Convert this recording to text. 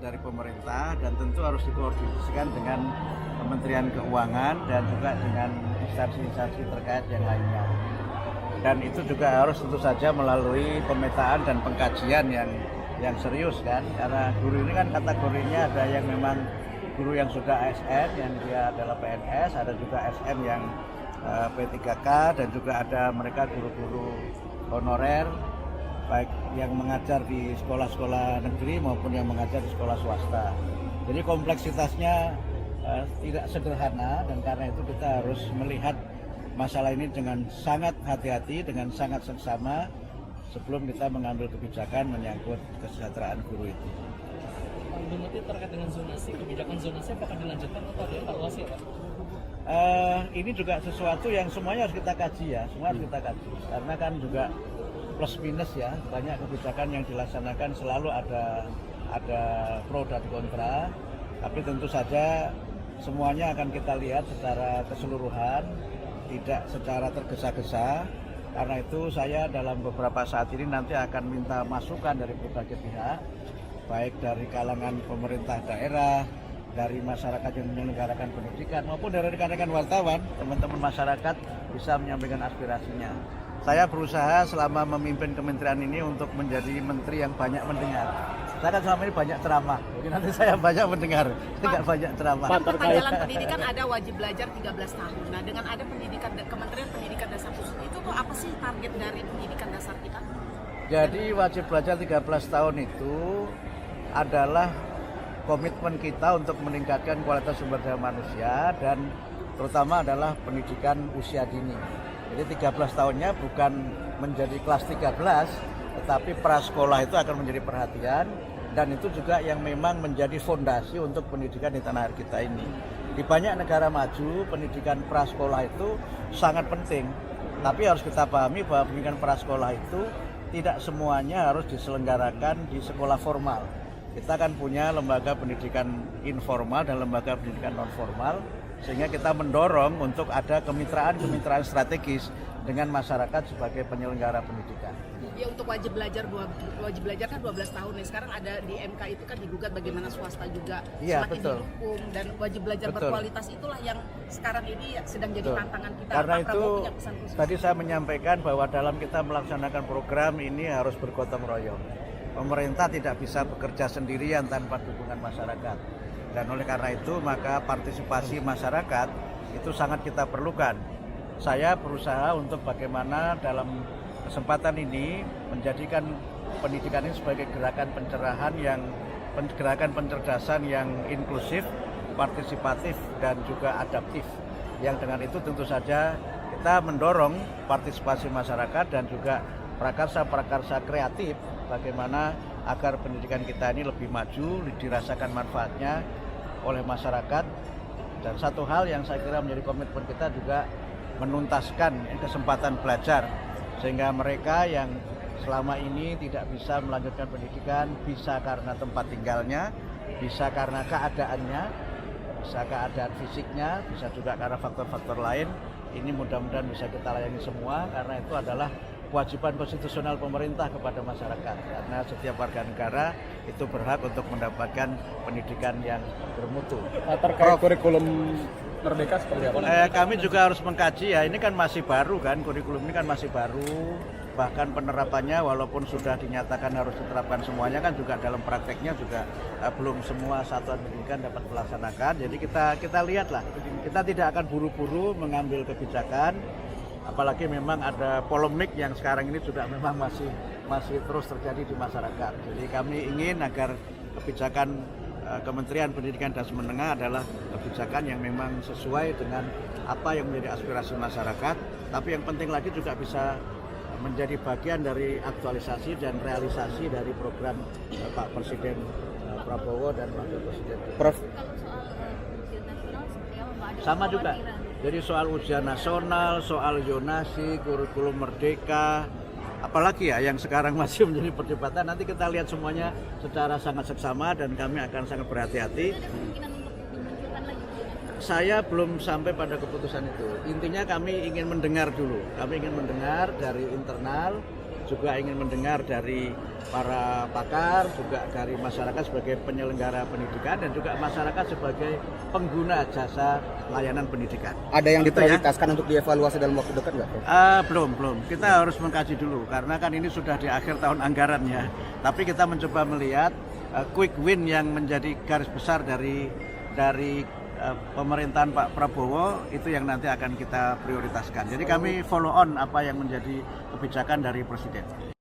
dari pemerintah dan tentu harus dikoordinasikan dengan Kementerian Keuangan dan juga dengan instansi-instansi terkait yang lainnya. Dan itu juga harus tentu saja melalui pemetaan dan pengkajian yang serius kan, karena guru ini kan kategorinya ada yang memang guru yang sudah ASN yang dia adalah PNS, ada juga ASN yang P3K, dan juga ada mereka guru-guru honorer baik yang mengajar di sekolah-sekolah negeri maupun yang mengajar di sekolah swasta. Jadi kompleksitasnya tidak sederhana, dan karena itu kita harus melihat masalah ini dengan sangat hati-hati, dengan sangat seksama sebelum kita mengambil kebijakan menyangkut kesejahteraan guru itu. Bu Muti, terkait dengan zonasi, kebijakan zonasi apakah dilanjutkan atau dievaluasi, Pak? Ini juga sesuatu yang semuanya harus kita kaji ya, semua harus kita kaji. Karena kan juga plus minus ya, banyak kebijakan yang dilaksanakan selalu ada pro dan kontra. Tapi tentu saja semuanya akan kita lihat secara keseluruhan, tidak secara tergesa-gesa. Karena itu saya dalam beberapa saat ini nanti akan minta masukan dari berbagai pihak, baik dari kalangan pemerintah daerah, dari masyarakat yang menyelenggarakan pendidikan, maupun dari rekan-rekan wartawan, teman-teman masyarakat bisa menyampaikan aspirasinya. Saya berusaha selama memimpin kementerian ini untuk menjadi menteri yang banyak mendengar. Saya kan selama ini banyak ceramah, jadi nanti saya banyak mendengar, tidak banyak ceramah. Dalam pendidikan ada wajib belajar 13 tahun. Nah, dengan ada pendidikan Kementerian Pendidikan Dasar Khusus itu tuh apa sih target dari pendidikan dasar kita? Jadi wajib belajar 13 tahun itu adalah komitmen kita untuk meningkatkan kualitas sumber daya manusia dan terutama adalah pendidikan usia dini. Jadi 13 tahunnya bukan menjadi kelas 13, tetapi prasekolah itu akan menjadi perhatian, dan itu juga yang memang menjadi fondasi untuk pendidikan di tanah air kita ini. Di banyak negara maju, pendidikan prasekolah itu sangat penting, tapi harus kita pahami bahwa pendidikan prasekolah itu tidak semuanya harus diselenggarakan di sekolah formal. Kita kan punya lembaga pendidikan informal dan lembaga pendidikan non formal, sehingga kita mendorong untuk ada kemitraan strategis dengan masyarakat sebagai penyelenggara pendidikan. Ya, untuk wajib belajar kan 12 tahun nih. Sekarang ada di MK itu kan digugat bagaimana swasta juga semakin dihukum, dan wajib belajar berkualitas itulah yang sekarang ini sedang jadi tantangan kita. Karena Pak itu Prabowo punya pesan khusus? Tadi saya menyampaikan bahwa dalam kita melaksanakan program ini harus bergotong royong. Pemerintah tidak bisa bekerja sendirian tanpa dukungan masyarakat. Dan oleh karena itu maka partisipasi masyarakat itu sangat kita perlukan. Saya berusaha untuk bagaimana dalam kesempatan ini menjadikan pendidikan ini sebagai gerakan pencerahan gerakan pencerdasan yang inklusif, partisipatif, dan juga adaptif. Yang dengan itu tentu saja kita mendorong partisipasi masyarakat dan juga prakarsa-prakarsa kreatif bagaimana agar pendidikan kita ini lebih maju, dirasakan manfaatnya oleh masyarakat. Dan satu hal yang saya kira menjadi komitmen kita juga menuntaskan kesempatan belajar, sehingga mereka yang selama ini tidak bisa melanjutkan pendidikan, bisa karena tempat tinggalnya, bisa karena keadaannya, bisa keadaan fisiknya, bisa juga karena faktor-faktor lain. Ini mudah-mudahan bisa kita layani semua, karena itu adalah kewajiban konstitusional pemerintah kepada masyarakat, karena setiap warga negara itu berhak untuk mendapatkan pendidikan yang bermutu. Terkait kurikulum Merdeka seperti apa? Kami juga harus mengkaji ya, ini kan masih baru kan, kurikulum ini kan masih baru, bahkan penerapannya walaupun sudah dinyatakan harus diterapkan semuanya kan juga dalam prakteknya juga belum semua satuan pendidikan dapat melaksanakan. Jadi kita lihatlah, kita tidak akan buru-buru mengambil kebijakan. Apalagi memang ada polemik yang sekarang ini juga memang masih terus terjadi di masyarakat. Jadi kami ingin agar kebijakan Kementerian Pendidikan dan Menengah adalah kebijakan yang memang sesuai dengan apa yang menjadi aspirasi masyarakat, tapi yang penting lagi juga bisa menjadi bagian dari aktualisasi dan realisasi dari program Pak Presiden Prabowo dan Wakil Presiden. Prof. Kalau soal ujian nasional seperti apa Pak? Sama juga. Jadi soal ujian nasional, soal zonasi, kurikulum merdeka, apalagi ya yang sekarang masih menjadi perdebatan, nanti kita lihat semuanya secara sangat seksama dan kami akan sangat berhati-hati. Saya belum sampai pada keputusan itu. Intinya kami ingin mendengar dulu. Kami ingin mendengar dari internal juga ingin mendengar dari para pakar, juga dari masyarakat sebagai penyelenggara pendidikan dan juga masyarakat sebagai pengguna jasa layanan pendidikan. Ada yang Gitu ya. diprioritaskan untuk dievaluasi dalam waktu dekat nggak, Prof? Belum. Kita harus mengkaji dulu karena kan ini sudah di akhir tahun anggaran ya. Tapi kita mencoba melihat quick win yang menjadi garis besar dari pemerintahan Pak Prabowo itu yang nanti akan kita prioritaskan. Jadi kami follow on apa yang menjadi kebijakan dari Presiden.